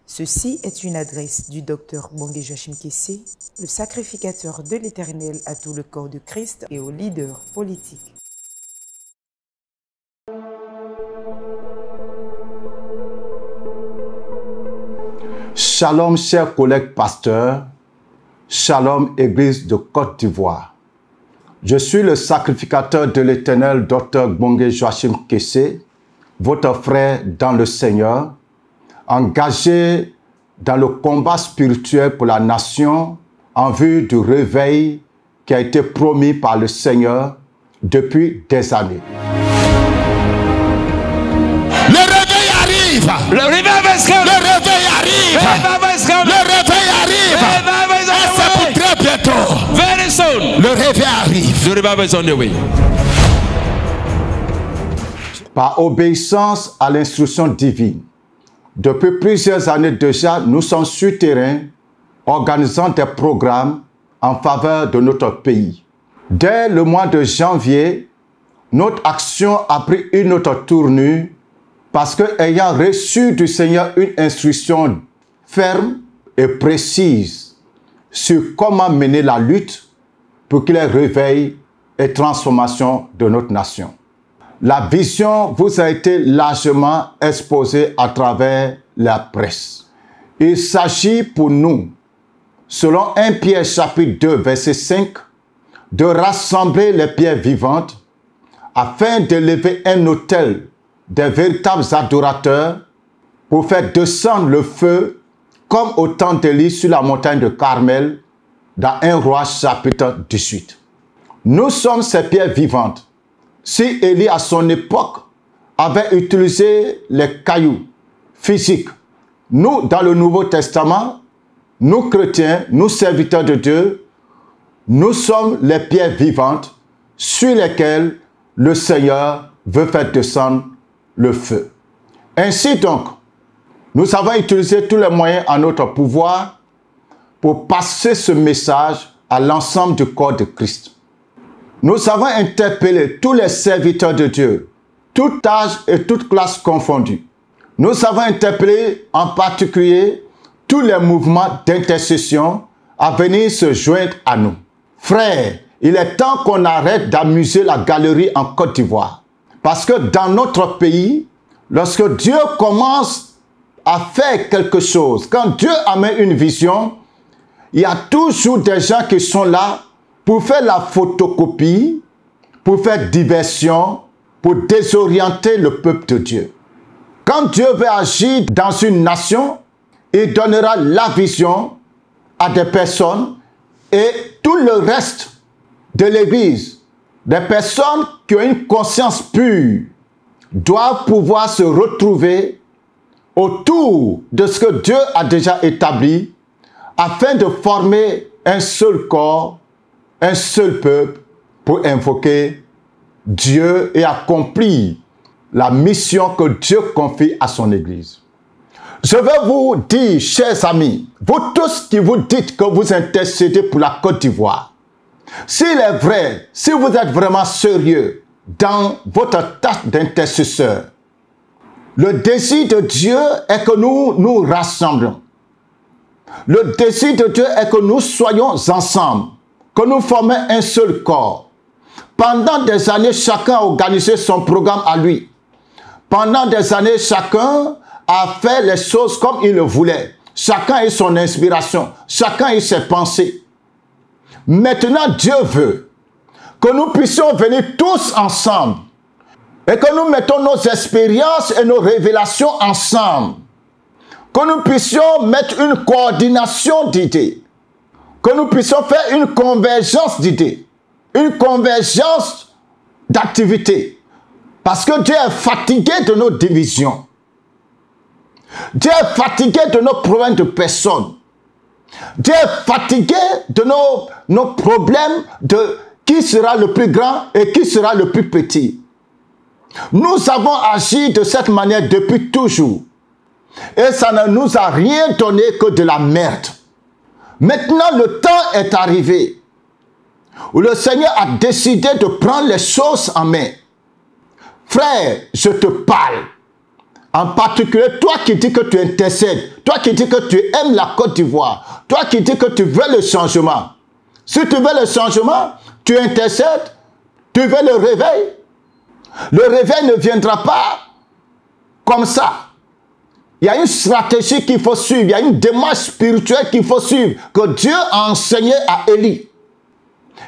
Ceci est une adresse du Dr Bongué Joachim Kessé, le sacrificateur de l'Éternel à tout le corps de Christ et aux leaders politiques. Shalom, chers collègues pasteurs. Shalom, Église de Côte d'Ivoire. Je suis le sacrificateur de l'Éternel, Dr Bongué Joachim Kessé, votre frère dans le Seigneur, engagé dans le combat spirituel pour la nation en vue du réveil qui a été promis par le Seigneur depuis des années. Le réveil arrive. Le réveil arrive. Le réveil arrive. Et c'est pour très bientôt. Very soon. Le réveil arrive. The revival is on the way. Par obéissance à l'instruction divine, depuis plusieurs années déjà, nous sommes sur terrain organisant des programmes en faveur de notre pays. Dès le mois de janvier, notre action a pris une autre tournure parce que, ayant reçu du Seigneur une instruction ferme et précise sur comment mener la lutte pour qu'il y ait réveil et transformation de notre nation. La vision vous a été largement exposée à travers la presse. Il s'agit pour nous, selon 1 Pierre chapitre 2 verset 5, de rassembler les pierres vivantes afin d'élever un autel des véritables adorateurs pour faire descendre le feu comme au temps d'Élie sur la montagne de Carmel dans 1 Roi chapitre 18. Nous sommes ces pierres vivantes. Si Élie, à son époque, avait utilisé les cailloux physiques, nous, dans le Nouveau Testament, nous chrétiens, nous serviteurs de Dieu, nous sommes les pierres vivantes sur lesquelles le Seigneur veut faire descendre le feu. Ainsi donc, nous avons utilisé tous les moyens à notre pouvoir pour passer ce message à l'ensemble du corps de Christ. Nous avons interpellé tous les serviteurs de Dieu, tout âge et toute classe confondus. Nous avons interpellé en particulier tous les mouvements d'intercession à venir se joindre à nous. Frères, il est temps qu'on arrête d'amuser la galerie en Côte d'Ivoire. Parce que dans notre pays, lorsque Dieu commence à faire quelque chose, quand Dieu amène une vision, il y a toujours des gens qui sont là pour faire la photocopie, pour faire diversion, pour désorienter le peuple de Dieu. Quand Dieu veut agir dans une nation, il donnera la vision à des personnes et tout le reste de l'Église, des personnes qui ont une conscience pure, doivent pouvoir se retrouver autour de ce que Dieu a déjà établi afin de former un seul corps, un seul peuple pour invoquer Dieu et accomplir la mission que Dieu confie à son Église. Je veux vous dire, chers amis, vous tous qui vous dites que vous intercédez pour la Côte d'Ivoire, s'il est vrai, si vous êtes vraiment sérieux dans votre tâche d'intercesseur, le désir de Dieu est que nous nous rassemblons. Le désir de Dieu est que nous soyons ensemble, que nous formions un seul corps. Pendant des années, chacun a organisé son programme à lui. Pendant des années, chacun a fait les choses comme il le voulait. Chacun a son inspiration. Chacun a ses pensées. Maintenant, Dieu veut que nous puissions venir tous ensemble et que nous mettons nos expériences et nos révélations ensemble. Que nous puissions mettre une coordination d'idées. Que nous puissions faire une convergence d'idées, une convergence d'activités. Parce que Dieu est fatigué de nos divisions. Dieu est fatigué de nos problèmes de personnes. Dieu est fatigué de nos problèmes de qui sera le plus grand et qui sera le plus petit. Nous avons agi de cette manière depuis toujours. Et ça ne nous a rien donné que de la merde. Maintenant, le temps est arrivé où le Seigneur a décidé de prendre les choses en main. Frère, je te parle. En particulier, toi qui dis que tu intercèdes, toi qui dis que tu aimes la Côte d'Ivoire, toi qui dis que tu veux le changement. Si tu veux le changement, tu intercèdes, tu veux le réveil. Le réveil ne viendra pas comme ça. Il y a une stratégie qu'il faut suivre, il y a une démarche spirituelle qu'il faut suivre, que Dieu a enseigné à Élie.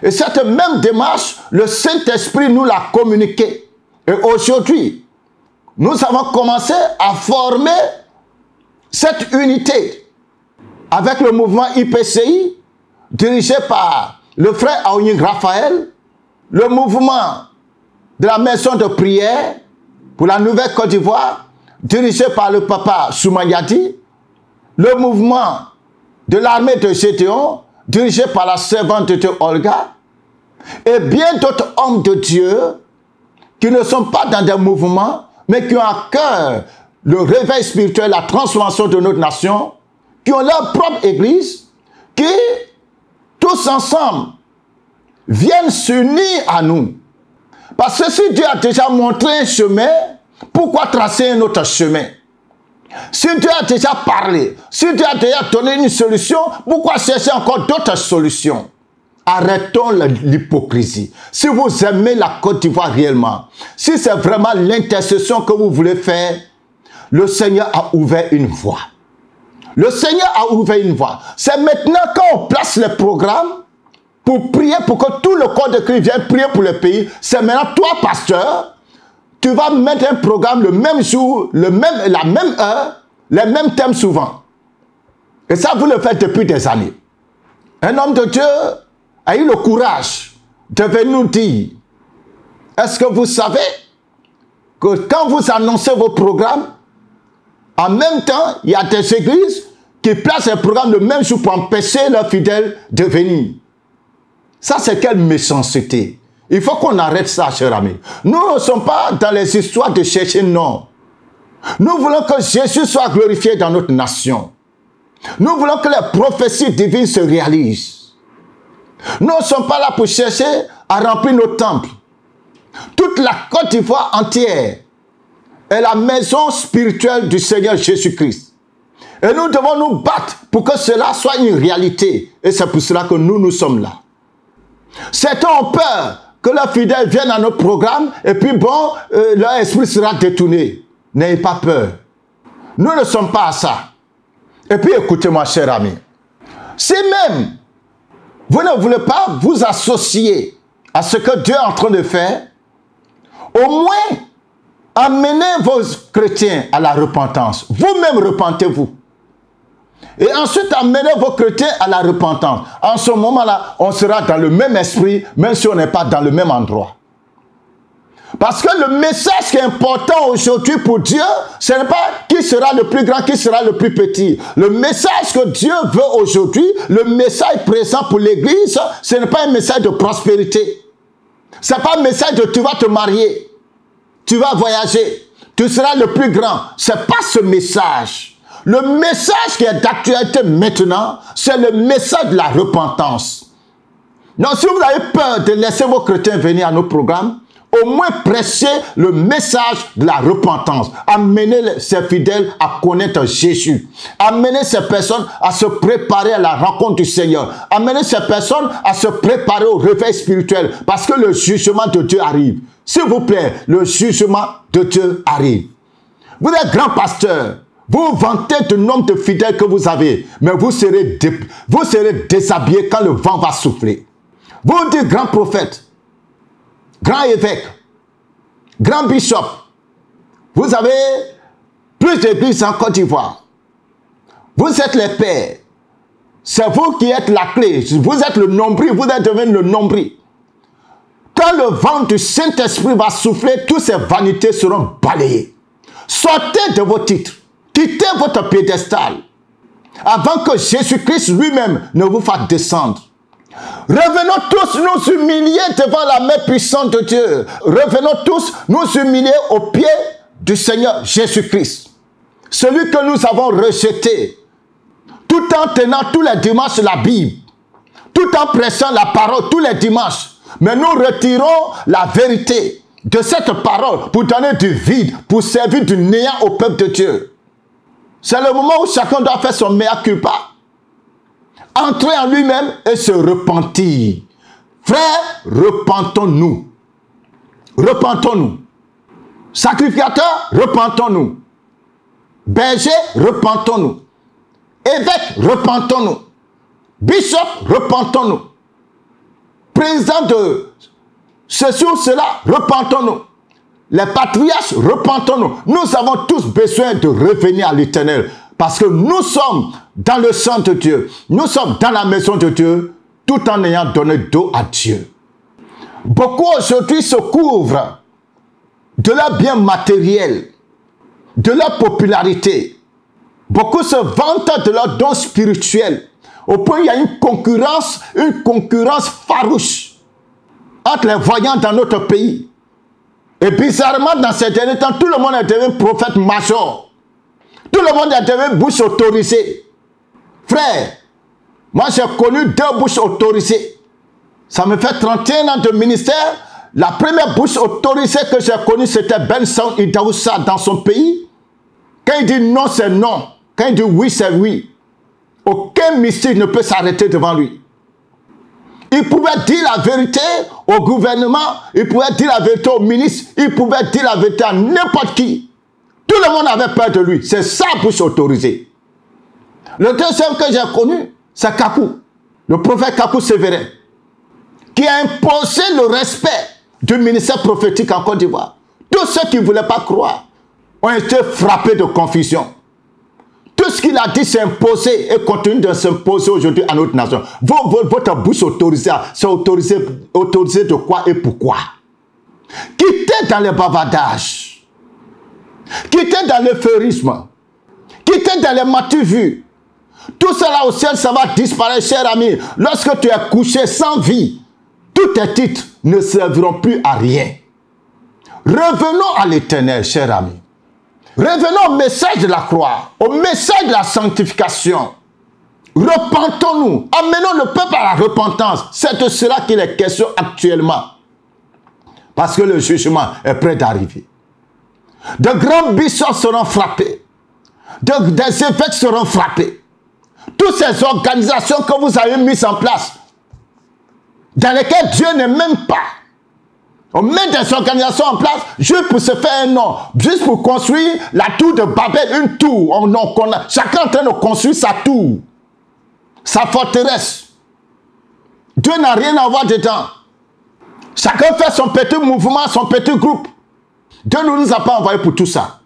Et cette même démarche, le Saint-Esprit nous l'a communiquée. Et aujourd'hui, nous avons commencé à former cette unité avec le mouvement IPCI, dirigé par le frère Aouning Raphaël, le mouvement de la maison de prière pour la Nouvelle Côte d'Ivoire, dirigé par le papa Soumayadi, le mouvement de l'armée de Gédéon, dirigé par la servante de Dieu Olga, et bien d'autres hommes de Dieu qui ne sont pas dans des mouvements, mais qui ont à cœur le réveil spirituel, la transformation de notre nation, qui ont leur propre église, qui, tous ensemble, viennent s'unir à nous. Parce que si Dieu a déjà montré un chemin, pourquoi tracer un autre chemin? Si Dieu a déjà parlé, si Dieu a déjà donné une solution, pourquoi chercher encore d'autres solutions? Arrêtons l'hypocrisie. Si vous aimez la Côte d'Ivoire réellement, si c'est vraiment l'intercession que vous voulez faire, le Seigneur a ouvert une voie. Le Seigneur a ouvert une voie. C'est maintenant quand on place les programmes pour prier, pour que tout le corps de Christ vienne prier pour le pays. C'est maintenant toi, pasteur, tu vas mettre un programme le même jour, la même heure, les mêmes thèmes souvent. Et ça, vous le faites depuis des années. Un homme de Dieu a eu le courage de venir nous dire, est-ce que vous savez que quand vous annoncez vos programmes, en même temps, il y a des églises qui placent les programmes le même jour pour empêcher leurs fidèles de venir. Ça, c'est quelle méchanceté. Il faut qu'on arrête ça, cher ami. Nous ne sommes pas dans les histoires de chercher non. Nous voulons que Jésus soit glorifié dans notre nation. Nous voulons que les prophéties divines se réalisent. Nous ne sommes pas là pour chercher à remplir nos temples. Toute la Côte d'Ivoire entière est la maison spirituelle du Seigneur Jésus-Christ. Et nous devons nous battre pour que cela soit une réalité. Et c'est pour cela que nous sommes là. Certains ont peur que leurs fidèles viennent à notre programme et puis bon, leur esprit sera détourné. N'ayez pas peur. Nous ne sommes pas à ça. Et puis écoutez-moi, cher ami. Si même vous ne voulez pas vous associer à ce que Dieu est en train de faire, au moins amenez vos chrétiens à la repentance. Vous-même repentez-vous. Et ensuite amenez vos chrétiens à la repentance. En ce moment-là, on sera dans le même esprit, même si on n'est pas dans le même endroit. Parce que le message qui est important aujourd'hui pour Dieu, ce n'est pas qui sera le plus grand, qui sera le plus petit. Le message que Dieu veut aujourd'hui, le message présent pour l'Église, ce n'est pas un message de prospérité. Ce n'est pas un message de tu vas te marier, tu vas voyager, tu seras le plus grand. Ce n'est pas ce message. Le message qui est d'actualité maintenant, c'est le message de la repentance. Donc si vous avez peur de laisser vos chrétiens venir à nos programmes, au moins prêchez le message de la repentance. Amenez ces fidèles à connaître Jésus. Amenez ces personnes à se préparer à la rencontre du Seigneur. Amenez ces personnes à se préparer au réveil spirituel. Parce que le jugement de Dieu arrive. S'il vous plaît, le jugement de Dieu arrive. Vous êtes grand pasteur. Vous vantez du nombre de fidèles que vous avez. Mais vous serez déshabillés quand le vent va souffler. Vous dites grand prophète, grand évêque, grand bishop. Vous avez plus d'églises en Côte d'Ivoire. Vous êtes les pères. C'est vous qui êtes la clé. Vous êtes le nombril. Vous êtes devenu le nombril. Quand le vent du Saint-Esprit va souffler, toutes ces vanités seront balayées. Sortez de vos titres. Quittez votre piédestal. Avant que Jésus-Christ lui-même ne vous fasse descendre. Revenons tous nous humilier devant la main puissante de Dieu. Revenons tous nous humilier aux pieds du Seigneur Jésus-Christ. Celui que nous avons rejeté. Tout en tenant tous les dimanches la Bible. Tout en prêchant la parole tous les dimanches. Mais nous retirons la vérité. de cette parole pour donner du vide, pour servir du néant au peuple de Dieu. C'est le moment où chacun doit faire son mea culpa, entrer en lui-même et se repentir. Frères, repentons-nous. Repentons-nous. Sacrificateurs, repentons-nous. Berger, repentons-nous. Évêque, repentons-nous. Bishop, repentons-nous. Président de ceci ou cela, repentons-nous. Les patriarches, repentons-nous. Nous avons tous besoin de revenir à l'Éternel. Parce que nous sommes dans le sang de Dieu. Nous sommes dans la maison de Dieu, tout en ayant donné dos à Dieu. Beaucoup aujourd'hui se couvrent de leur bien matériel, de leur popularité. Beaucoup se vantent de leur don spirituel. Au point où il y a une concurrence farouche entre les voyants dans notre pays. Et bizarrement, dans ces derniers temps, tout le monde est devenu prophète major. Tout le monde est devenu bouche autorisée. Frère, moi j'ai connu 2 bouches autorisées. Ça me fait 31 ans de ministère. La première bouche autorisée que j'ai connue, c'était Benson Idaoussa dans son pays. Quand il dit non, c'est non. Quand il dit oui, c'est oui. Aucun mystique ne peut s'arrêter devant lui. Il pouvait dire la vérité au gouvernement, il pouvait dire la vérité au ministre, il pouvait dire la vérité à n'importe qui. Tout le monde avait peur de lui. C'est sa bouche autorisée. Le deuxième que j'ai connu, c'est Kakou, le prophète Kakou Sévérin, qui a imposé le respect du ministère prophétique en Côte d'Ivoire. Tous ceux qui ne voulaient pas croire ont été frappés de confusion. Tout ce qu'il a dit s'est imposé et continue de s'imposer aujourd'hui à notre nation. Votre bouche autorisée, c'est autorisé de quoi et pourquoi? Quittez dans les bavardages. Quittez dans l'euphérisme. Quittez dans les matu-vues. Tout cela au ciel, ça va disparaître, cher ami. Lorsque tu es couché sans vie, tous tes titres ne serviront plus à rien. Revenons à l'Éternel, cher ami. Revenons au message de la croix, au message de la sanctification. Repentons-nous, amenons le peuple à la repentance. C'est de cela qu'il est question actuellement. Parce que le jugement est prêt d'arriver. De grands bishops seront frappés. Des évêques seront frappés. Toutes ces organisations que vous avez mises en place, dans lesquelles Dieu n'est même pas. On met des organisations en place juste pour se faire un nom, juste pour construire la tour de Babel, une tour. Chacun est en train de construire sa tour, sa forteresse. Dieu n'a rien à voir dedans. Chacun fait son petit mouvement, son petit groupe. Dieu ne nous a pas envoyés pour tout ça.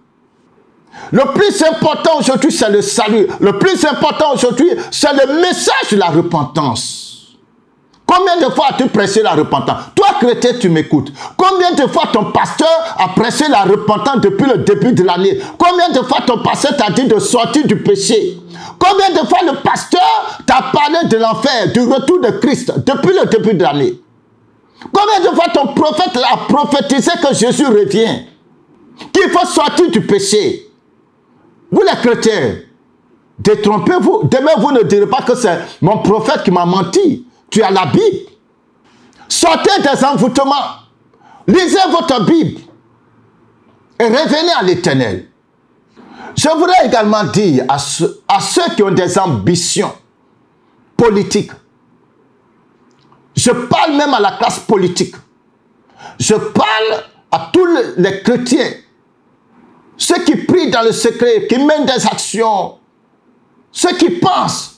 Le plus important aujourd'hui, c'est le salut. Le plus important aujourd'hui, c'est le message de la repentance. Combien de fois as-tu prêché la repentance? Toi, chrétien, tu m'écoutes. Combien de fois ton pasteur a prêché la repentance depuis le début de l'année? Combien de fois ton pasteur t'a dit de sortir du péché? Combien de fois le pasteur t'a parlé de l'enfer, du retour de Christ depuis le début de l'année? Combien de fois ton prophète a prophétisé que Jésus revient? Qu'il faut sortir du péché? Vous les chrétiens, détrompez-vous. Demain, vous ne direz pas que c'est mon prophète qui m'a menti. Tu as la Bible. Sortez des envoûtements. Lisez votre Bible. Et revenez à l'Éternel. Je voudrais également dire à ceux qui ont des ambitions politiques. Je parle même à la classe politique. Je parle à tous les chrétiens. Ceux qui prient dans le secret, qui mènent des actions. Ceux qui pensent.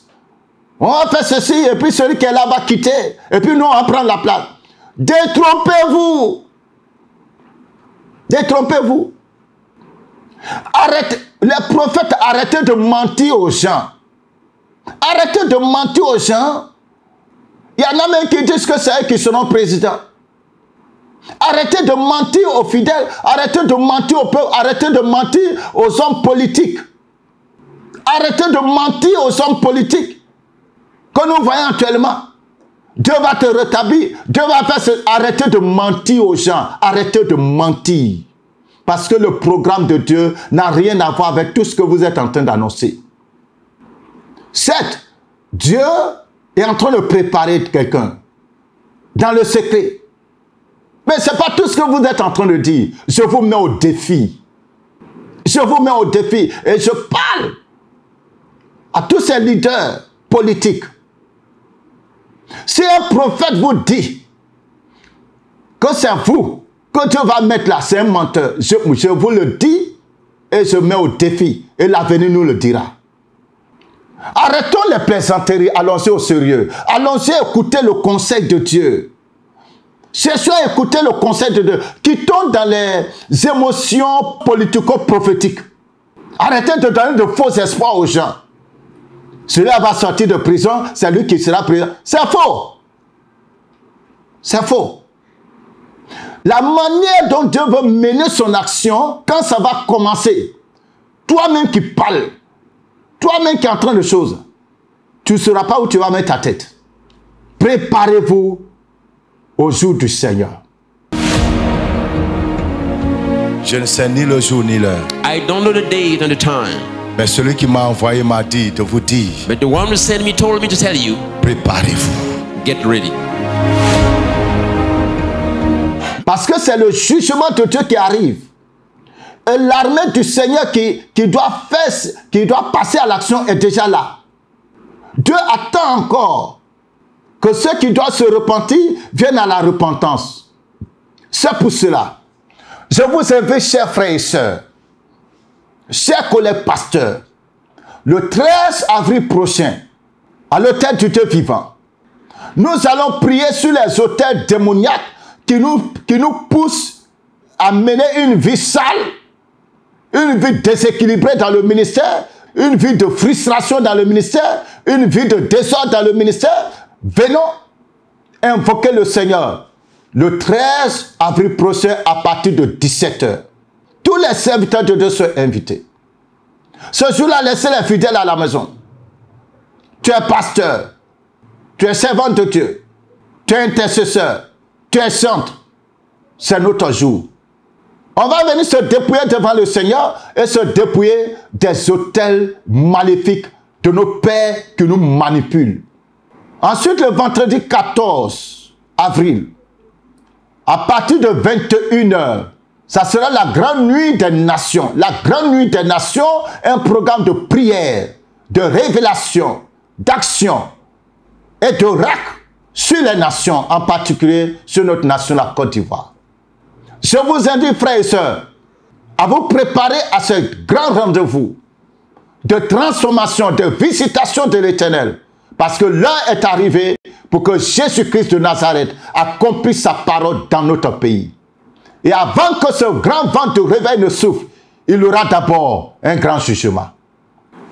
On va faire ceci, et puis celui qui est là va quitter. Et puis nous, on va prendre la place. Détrompez-vous. Détrompez-vous. Arrêtez, les prophètes, arrêtez de mentir aux gens. Arrêtez de mentir aux gens. Il y en a même qui disent que c'est eux qui seront présidents. Arrêtez de mentir aux fidèles. Arrêtez de mentir au peuple. Arrêtez de mentir aux hommes politiques. Arrêtez de mentir aux hommes politiques. Que nous voyons actuellement, Dieu va te rétablir. Dieu va faire arrêter de mentir aux gens. Arrêtez de mentir. Parce que le programme de Dieu n'a rien à voir avec tout ce que vous êtes en train d'annoncer. Certes, Dieu est en train de préparer quelqu'un dans le secret. Mais ce n'est pas tout ce que vous êtes en train de dire, je vous mets au défi. Je vous mets au défi et je parle à tous ces leaders politiques. Si un prophète vous dit que c'est vous que Dieu va mettre là, c'est un menteur, je vous le dis et je mets au défi et l'avenir nous le dira. Arrêtons les plaisanteries, allons-y au sérieux. Allons-y écouter le conseil de Dieu. Cherchons à écouter le conseil de Dieu. Quittons dans les émotions politico-prophétiques. Arrêtez de donner de faux espoirs aux gens. Celui-là va sortir de prison, c'est lui qui sera président. C'est faux. C'est faux. La manière dont Dieu veut mener son action, quand ça va commencer, toi-même qui parles, toi-même qui es en train de choses, tu ne sauras pas où tu vas mettre ta tête. Préparez-vous au jour du Seigneur. Je ne sais ni le jour ni l'heure. I don't know the date and the time. Mais celui qui m'a envoyé m'a dit de vous dire, But the one who sent me told me to tell you, préparez-vous. get ready. Parce que c'est le jugement de Dieu qui arrive. Et l'armée du Seigneur qui doit passer à l'action est déjà là. Dieu attend encore que ceux qui doivent se repentir viennent à la repentance. C'est pour cela. Je vous invite, chers frères et sœurs, chers collègues pasteurs, le 13 avril prochain, à l'autel du Dieu vivant, nous allons prier sur les autels démoniaques qui nous poussent à mener une vie sale, une vie déséquilibrée dans le ministère, une vie de frustration dans le ministère, une vie de désordre dans le ministère. Venons invoquer le Seigneur le 13 avril prochain à partir de 17 h. Tous les serviteurs de Dieu sont invités. Ce jour-là, laissez les fidèles à la maison. Tu es pasteur, tu es servant de Dieu, tu es intercesseur, tu es sainte. C'est notre jour. On va venir se dépouiller devant le Seigneur et se dépouiller des autels maléfiques de nos pères qui nous manipulent. Ensuite, le vendredi 14 avril, à partir de 21 h, ça sera la grande nuit des nations. La grande nuit des nations est un programme de prière, de révélation, d'action et d'oracle sur les nations, en particulier sur notre nation, la Côte d'Ivoire. Je vous invite, frères et sœurs, à vous préparer à ce grand rendez-vous de transformation, de visitation de l'Éternel. Parce que l'heure est arrivée pour que Jésus-Christ de Nazareth accomplisse sa parole dans notre pays. Et avant que ce grand vent de réveil ne souffle, il y aura d'abord un grand jugement.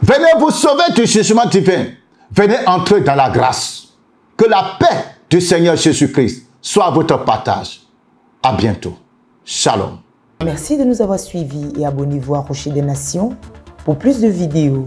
Venez vous sauver du jugement divin. Venez entrer dans la grâce. Que la paix du Seigneur Jésus-Christ soit votre partage. À bientôt. Shalom. Merci de nous avoir suivis et abonnez-vous à Rocher des Nations pour plus de vidéos.